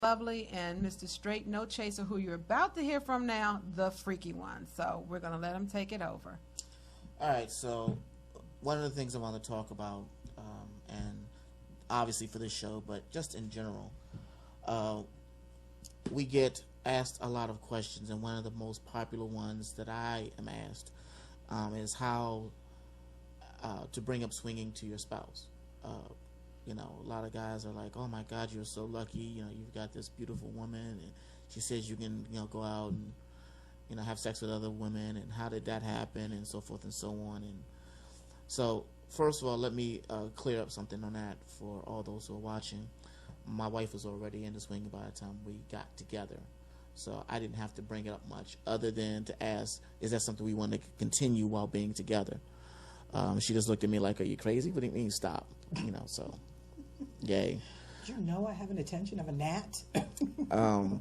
Lovely and Mr. Straight No Chaser, who you're about to hear from now, the freaky one. So we're going to let him take it over. All right, so one of the things I want to talk about, and obviously for this show, but just in general, we get asked a lot of questions, and one of the most popular ones that I am asked is how to bring up swinging to your spouse. You know, a lot of guys are like, "Oh my God, you're so lucky. You know, you've got this beautiful woman, and she says you can, you know, go out and, you know, have sex with other women, and how did that happen, and so forth and so on." And so, first of all, let me clear up something on that for all those who are watching. My wife was already into swinging by the time we got together, so I didn't have to bring it up much, other than to ask, "Is that something we want to continue while being together?" She just looked at me like, "Are you crazy? What do you mean stop?" You know, so yay. Did you know I have an attention of a gnat?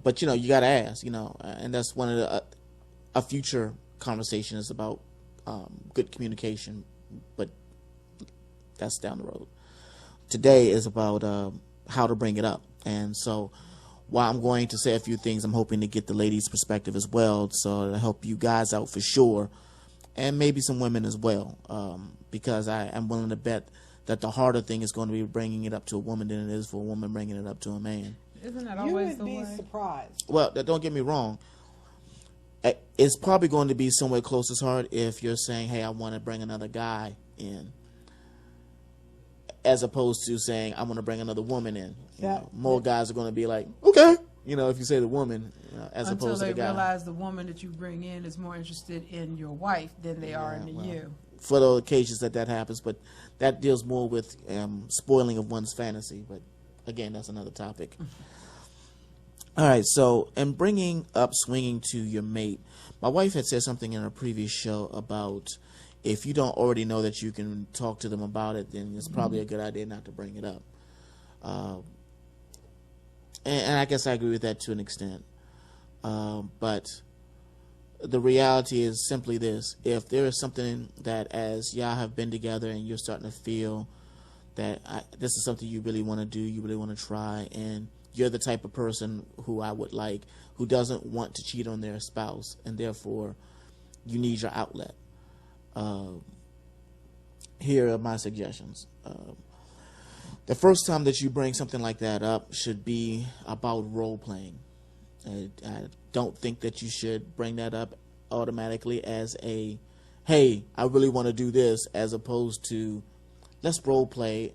But you know, you got to ask, you know, and that's one of the a future conversation is about good communication, but that's down the road. Today is about how to bring it up, and so while I'm going to say a few things, I'm hoping to get the ladies' perspective as well, so to help you guys out for sure, and maybe some women as well, because I am willing to bet that the harder thing is going to be bringing it up to a woman than it is for a woman bringing it up to a man. Isn't that always the way? You would be surprised. Well, don't get me wrong. It's probably going to be somewhere close as hard if you're saying, "Hey, I want to bring another guy in," as opposed to saying, "I want to bring another woman in." You know, more guys are going to be like, "Okay," you know, if you say the woman, as opposed to the guy. Until they realize the woman that you bring in is more interested in your wife than they are in you. For the occasions that happens, but that deals more with spoiling of one's fantasy. But again, that's another topic. All right, so in bringing up swinging to your mate, my wife had said something in a previous show about if you don't already know that you can talk to them about it, then it's probably a good idea not to bring it up. And I guess I agree with that to an extent. But the reality is simply this: if there is something that, as y'all have been together and you're starting to feel that this is something you really want to do, you really want to try, and you're the type of person who I would like, who doesn't want to cheat on their spouse, and therefore you need your outlet. Here are my suggestions. The first time that you bring something like that up should be about role playing. I don't think that you should bring that up automatically as a, "Hey, I really want to do this," as opposed to, "Let's role play,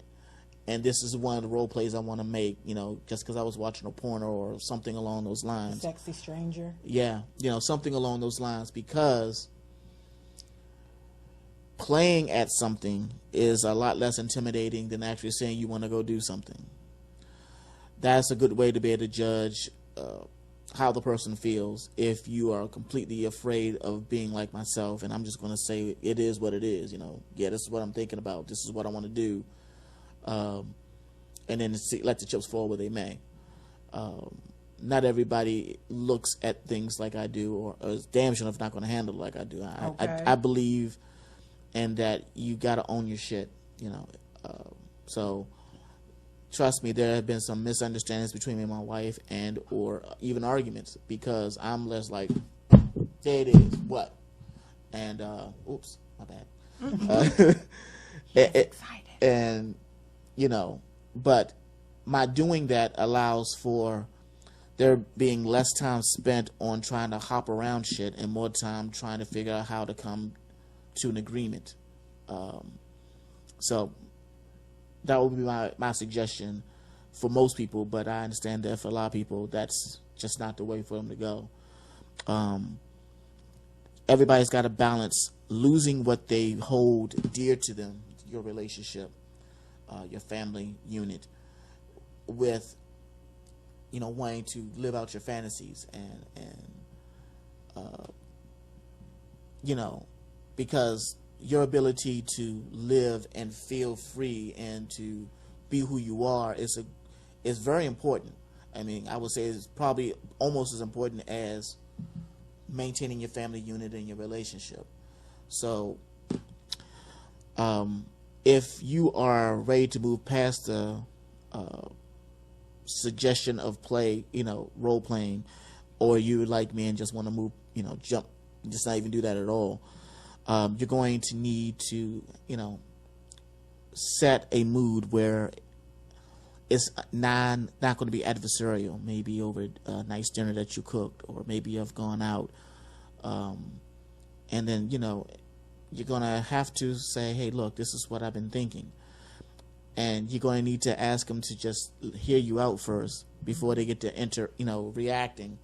and this is one of the role plays I want to make," you know, just because I was watching a porno or something along those lines. Sexy stranger. Yeah, you know, something along those lines, because playing at something is a lot less intimidating than actually saying you want to go do something. That's a good way to be able to judge how the person feels. If you are completely afraid of being like myself, and I'm just going to say it is what it is, you know, yeah, this is what I'm thinking about, this is what I want to do, and then let the chips fall where they may. Not everybody looks at things like I do, or is damn sure if not going to handle it like I do. I believe in that you got to own your shit, you know. So trust me, there have been some misunderstandings between me and my wife, and or even arguments, because I'm less like, "There it is, what?" And oops, my bad. And you know, but my doing that allows for there being less time spent on trying to hop around shit and more time trying to figure out how to come to an agreement. So that would be my suggestion for most people, but I understand that for a lot of people that's just not the way for them to go. Everybody's got to balance losing what they hold dear to them, your relationship, your family unit, with, you know, wanting to live out your fantasies, and you know, because your ability to live and feel free and to be who you are is very important. I mean, I would say it's probably almost as important as maintaining your family unit and your relationship. So if you are ready to move past the suggestion of play, role playing, or you like me and just want to move, jump, just not even do that at all. You're going to need to, set a mood where it's not going to be adversarial. Maybe over a nice dinner that you cooked, or maybe you've gone out, and then you're going to have to say, hey, look, this is what I've been thinking, and you're going to need to ask them to just hear you out first before they get to reacting,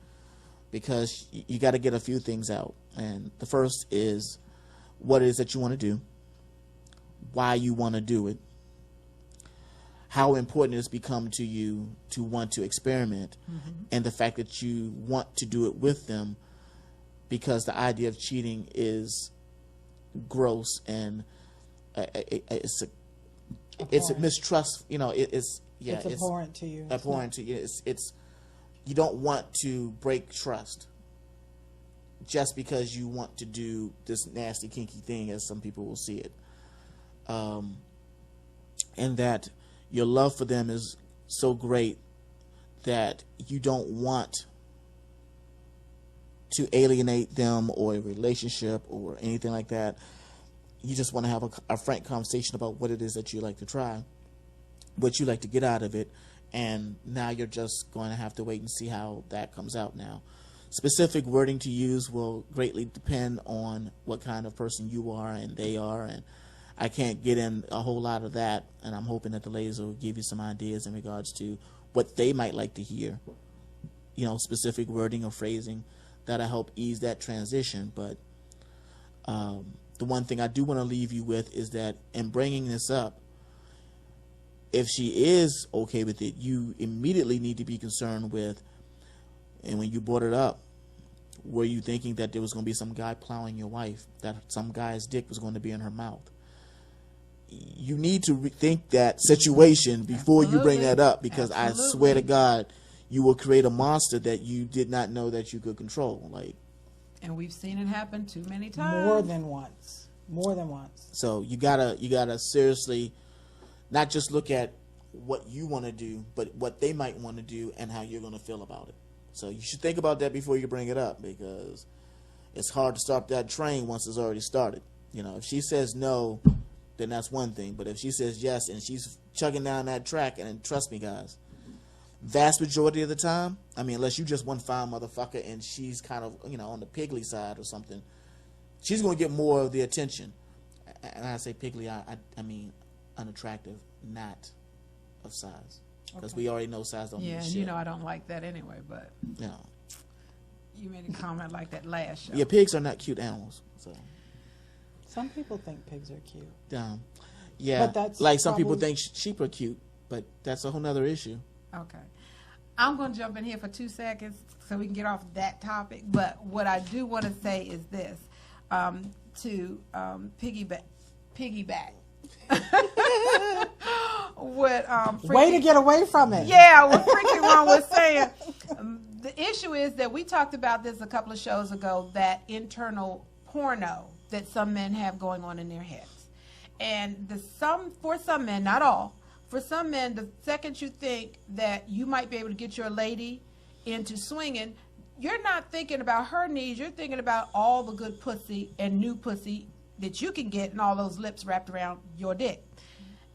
because you got to get a few things out. And the first is what it is that you want to do, why you want to do it, how important it's become to you to want to experiment, and the fact that you want to do it with them, because the idea of cheating is gross, and it's a mistrust. It's abhorrent to you. Abhorrent to you. It's you don't want to break trust just because you want to do this nasty, kinky thing, as some people will see it. And that your love for them is so great that you don't want to alienate them or a relationship or anything like that. You just want to have a frank conversation about what it is that you like to try, what you like to get out of it, and now you're just going to have to wait and see how that comes out now. Specific wording to use will greatly depend on what kind of person you are and they are, and I can't get in a whole lot of that, and I'm hoping that the ladies will give you some ideas in regards to what they might like to hear, specific wording or phrasing that'll help ease that transition. But the one thing I do want to leave you with is that in bringing this up, if she is okay with it, you immediately need to be concerned with, and when you brought it up, were you thinking that there was going to be some guy plowing your wife, that some guy's dick was going to be in her mouth? You need to rethink that situation before you bring that up, because I swear to God, you will create a monster that you did not know that you could control. And we've seen it happen too many times. More than once. So you gotta seriously not just look at what you want to do, but what they might want to do and how you're going to feel about it. So you should think about that before you bring it up, because it's hard to stop that train once it's already started. If she says no, then that's one thing. But if she says yes and she's chugging down that track, and trust me, guys, vast majority of the time, unless you just one fine motherfucker and she's kind of, on the piggly side or something, she's going to get more of the attention. And I say piggly, I mean unattractive, not of size. Because we already know size don't mean shit. Yeah, I don't like that anyway, but you made a comment like that last show. Yeah, pigs are not cute animals. So some people think pigs are cute. Yeah, but that's like some people think sheep are cute, but that's a whole nother issue. Okay. I'm going to jump in here for 2 seconds so we can get off that topic. But what I do want to say is this, to piggyback. What way to get away from it. Yeah, what Freaky One was saying. The issue is that we talked about this a couple of shows ago, that internal porno that some men have going on in their heads. And for some men, not all, for some men, the second you think that you might be able to get your lady into swinging, you're not thinking about her needs. You're thinking about all the good pussy and new pussy that you can get and all those lips wrapped around your dick.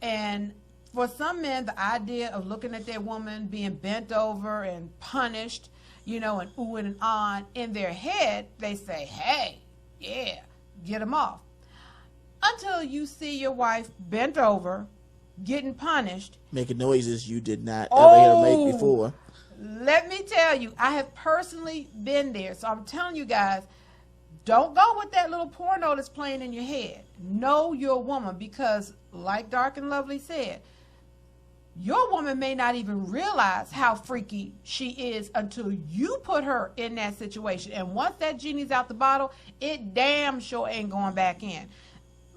And for some men, the idea of looking at their woman being bent over and punished, and oohing and on in their head, they say, hey, yeah, get them off. Until you see your wife bent over, getting punished, making noises you did not ever hear her make before. Let me tell you, I have personally been there. So I'm telling you guys, don't go with that little porno that's playing in your head. Know your woman, because like Dark and Lovely said, your woman may not even realize how freaky she is until you put her in that situation. And once that genie's out the bottle, it damn sure ain't going back in.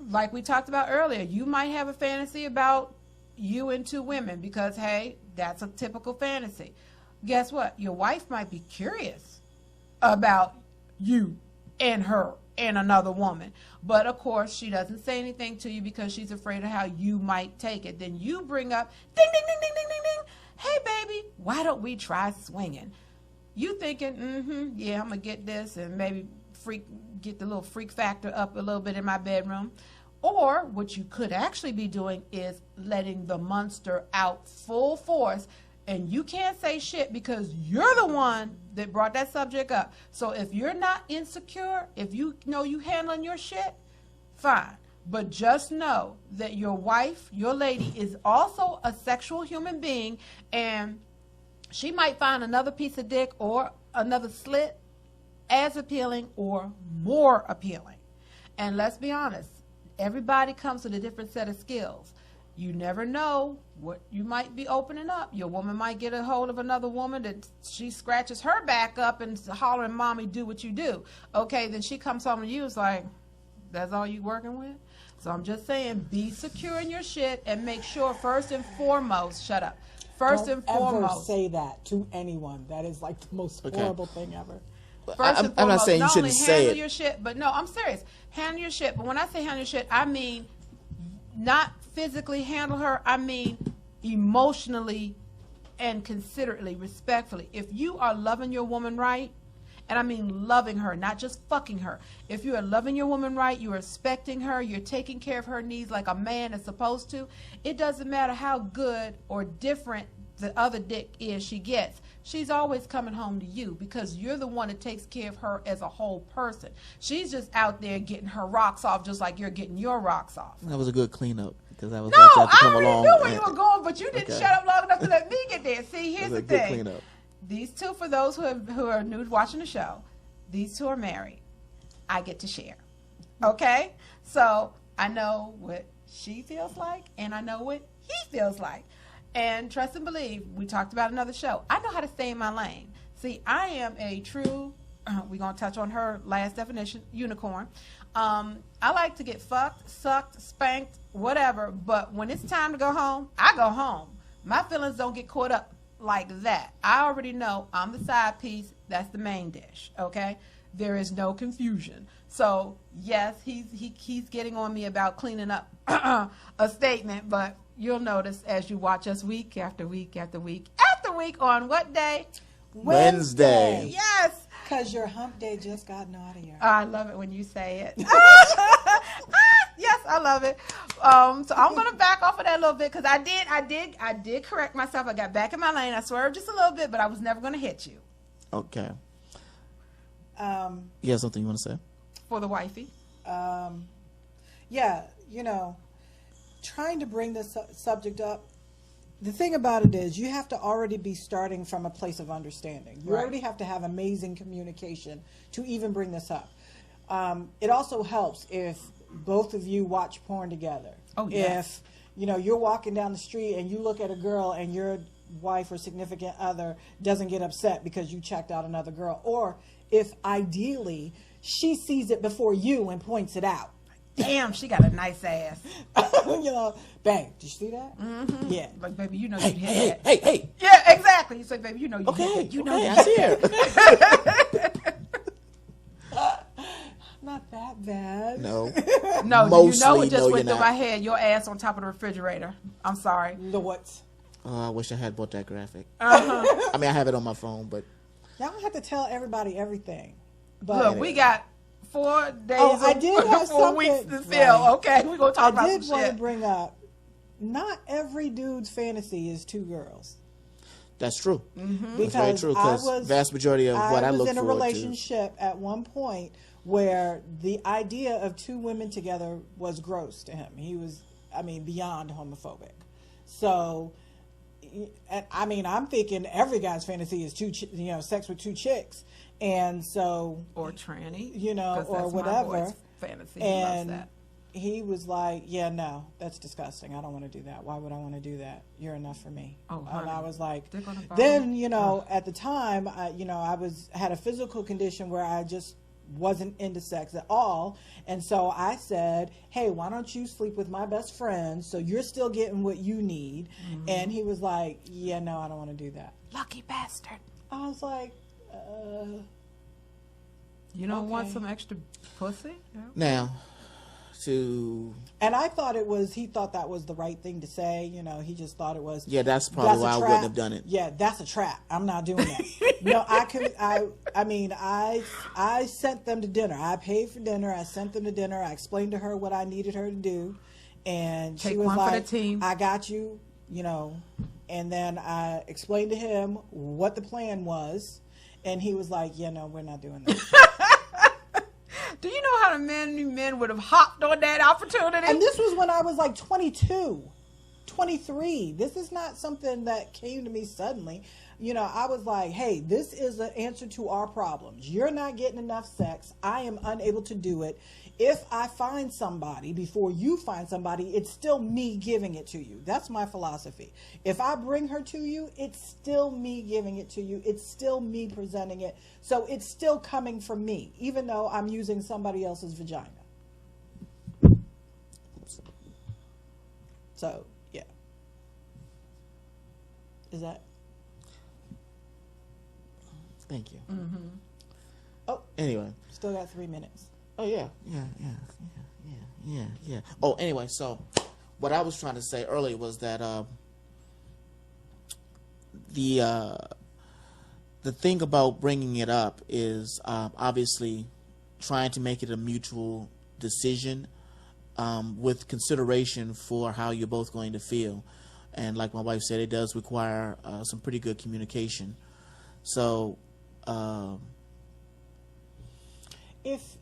Like we talked about earlier, you might have a fantasy about you and two women because, hey, that's a typical fantasy. Guess what? Your wife might be curious about you and her and another woman. But, of course, she doesn't say anything to you because she's afraid of how you might take it. Then you bring up, ding, ding, ding, ding, ding, ding, ding. Hey, baby, why don't we try swinging? You thinking, yeah, I'm going to get this and maybe get the little freak factor up a little bit in my bedroom. Or what you could actually be doing is letting the monster out full force, and you can't say shit because you're the one that brought that subject up. So if you're not insecure, if you know you handling your shit, fine. But just know that your wife, your lady, is also a sexual human being, and she might find another piece of dick or another slit as appealing or more appealing. And let's be honest, everybody comes with a different set of skills. You never know what you might be opening up. Your woman might get a hold of another woman that she scratches her back up and hollering, "Mommy, do what you do." Okay, then she comes home and you is like, that's all you working with? So I'm just saying, be secure in your shit and make sure first and foremost, shut up. First and foremost. Don't ever say that to anyone. That is like the most horrible thing ever. First and foremost, I'm not saying you shouldn't say it. Handle your shit, but no, I'm serious. Handle your shit. But when I say handle your shit, I mean not physically handle her. I mean emotionally and considerately, respectfully. If you are loving your woman right, and I mean loving her, not just fucking her. If you are loving your woman right, you're respecting her, you're taking care of her needs like a man is supposed to, it doesn't matter how good or different the other dick is she gets. She's always coming home to you because you're the one that takes care of her as a whole person. She's just out there getting her rocks off just like you're getting your rocks off. That was a good cleanup because I was No, about to I come already along. knew where you were going, but you didn't Okay. shut up long enough to let me get there. See, here's the That was a good thing. cleanup. These two, for those who are new watching the show, these two are married. I get to share. Okay? So I know what she feels like, and I know what he feels like. And trust and believe, we talked about another show. I know how to stay in my lane. See, I am a true, we're going to touch on her last definition, unicorn. I like to get fucked, sucked, spanked, whatever, but when it's time to go home, I go home. My feelings don't get caught up like that. I already know I'm the side piece. That's the main dish, okay? There is no confusion. So, yes, he's getting on me about cleaning up a statement, but you'll notice as you watch us week after week after week after week on what day? Wednesday. Yes. Because your hump day just got naughtier. I love it when you say it. Yes, I love it. So I'm gonna back off of that a little bit because I did correct myself. I got back in my lane. I swerved just a little bit, but I was never gonna hit you. Okay. You have something you want to say? For the wifey. Yeah, trying to bring this subject up, the thing about it is you have to already be starting from a place of understanding. You already have to have amazing communication to even bring this up. It also helps if both of you watch porn together. Oh, yes. If, you're walking down the street and you look at a girl and your wife or significant other doesn't get upset because you checked out another girl. Or if ideally she sees it before you and points it out. Damn, she got a nice ass. Babe, did you see that? Mm-hmm. Yeah. Like, baby, you know Hey, you'd hit that. hey. Yeah, exactly. You say, baby, you know you Okay, hit that. You know okay, you I see it. Not that bad. No. No, Mostly, you know it just no, went you're through not. my head. Your ass on top of the refrigerator. I'm sorry. The what? Oh, I wish I had bought that graphic. Uh-huh. I mean, I have it on my phone, but Y'all don't have to tell everybody everything. But Look, we got 4 days. I did have 4 weeks something- to fill. Right. Okay, we're gonna talk about I did some want to shit. bring up, not every dude's fantasy is 2 girls. that's true. Mm-hmm. That's very true because vast majority of what I was look in a forward relationship at one point where the idea of 2 women together was gross to him. He was, beyond homophobic. So, I'm thinking every guy's fantasy is sex with 2 chicks, and so Or tranny, or whatever. My boy's fantasy, he loves And that. he was like, "Yeah, no, that's disgusting. I don't want to do that. Why would I want to do that? You're enough for me." Oh, and honey. I was like, Dick on the bone. then at the time, I had a physical condition where I just wasn't into sex at all, and so I said, "Hey, why don't you sleep with my best friend so you're still getting what you need?" And he was like, "Yeah, no, I don't want to do that." Lucky bastard. I was like, You don't want Okay. some extra pussy? Yeah. Now, to. And I thought he thought that was the right thing to say. You know, he just thought it was. Yeah, that's probably why I wouldn't have done it. Yeah, that's a trap. I'm not doing that. No, I mean, I sent them to dinner. I paid for dinner. I sent them to dinner. I explained to her what I needed her to do. And she was like, for the team. I got you, you know. And then I explained to him what the plan was. And he was like, yeah, no, we're not doing that. Do you know how many men would have hopped on that opportunity? And this was when I was like 22, 23. This is not something that came to me suddenly. You know, I was like, hey, this is an answer to our problems. You're not getting enough sex. I am unable to do it. If I find somebody before you find somebody, it's still me giving it to you. That's my philosophy. If I bring her to you, it's still me giving it to you. It's still me presenting it. So it's still coming from me, even though I'm using somebody else's vagina. So, yeah. Is that? Thank you. Mm-hmm. Oh, anyway. Still got 3 minutes. Oh, yeah. Oh, anyway, so what I was trying to say earlier was that the thing about bringing it up is obviously trying to make it a mutual decision with consideration for how you're both going to feel. And like my wife said, it does require some pretty good communication. So... if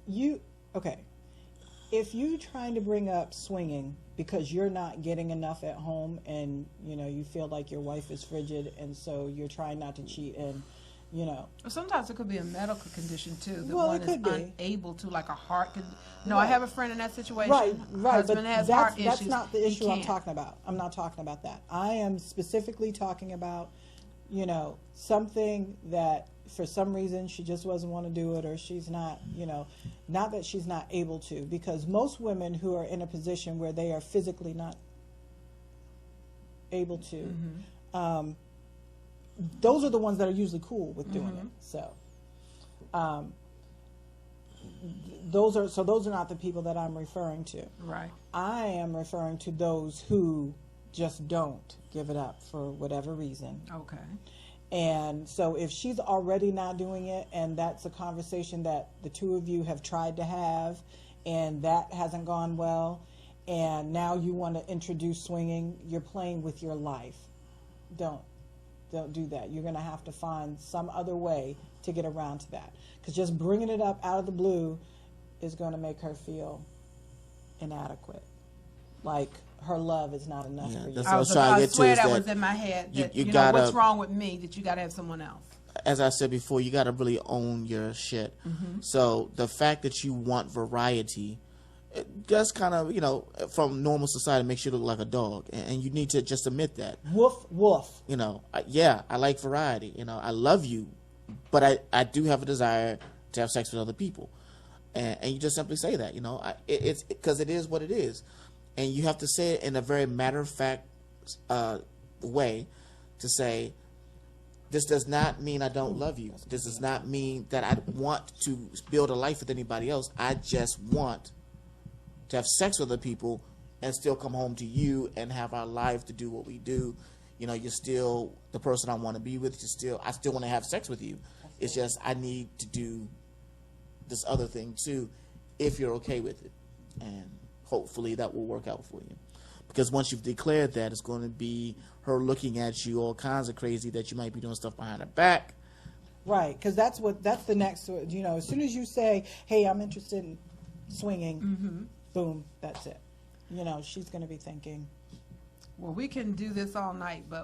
you trying to bring up swinging because you're not getting enough at home and you know you feel like your wife is frigid and so you're trying not to cheat and you know sometimes it could be a medical condition too that well, one is unable to, like a heart no, I have a friend in that situation. Right, husband but has heart issues. That's not the issue I'm talking about. I'm not talking about that. I am specifically talking about, you know, something that for some reason she just doesn't want to do it, or she's not, you know, not that she's not able to, because most women who are in a position where they are physically not able to, those are the ones that are usually cool with doing it. So, those are not the people that I'm referring to. Right. I am referring to those who just don't give it up for whatever reason. Okay. And so if she's already not doing it, and that's a conversation that the two of you have tried to have, and that hasn't gone well, and now you want to introduce swinging, you're playing with your life. Don't do that. You're going to have to find some other way to get around to that. Because just bringing it up out of the blue is going to make her feel inadequate. Like her love is not enough for you. That's what I was trying to get to. I swear that was in my head. That, you know, what's wrong with me that you got to have someone else? As I said before, you got to really own your shit. So the fact that you want variety, it just kind of, you know, from normal society makes you look like a dog. And you need to just admit that. Woof, woof. You know, I like variety. You know, I love you, but I do have a desire to have sex with other people. And you just simply say that, you know, it's because it is what it is. And you have to say it in a very matter-of-fact way to say, this does not mean I don't love you. This does not mean that I want to build a life with anybody else. I just want to have sex with other people and still come home to you and have our life to do what we do. You know, you're still the person I want to be with. I still want to have sex with you. It's just I need to do this other thing too, if you're okay with it. And hopefully that will work out for you. Because once you've declared that, it's going to be her looking at you all kinds of crazy that you might be doing stuff behind her back. Right, because that's the next, you know, as soon as you say, hey, I'm interested in swinging, boom, that's it. You know, she's going to be thinking. Well, we can do this all night, but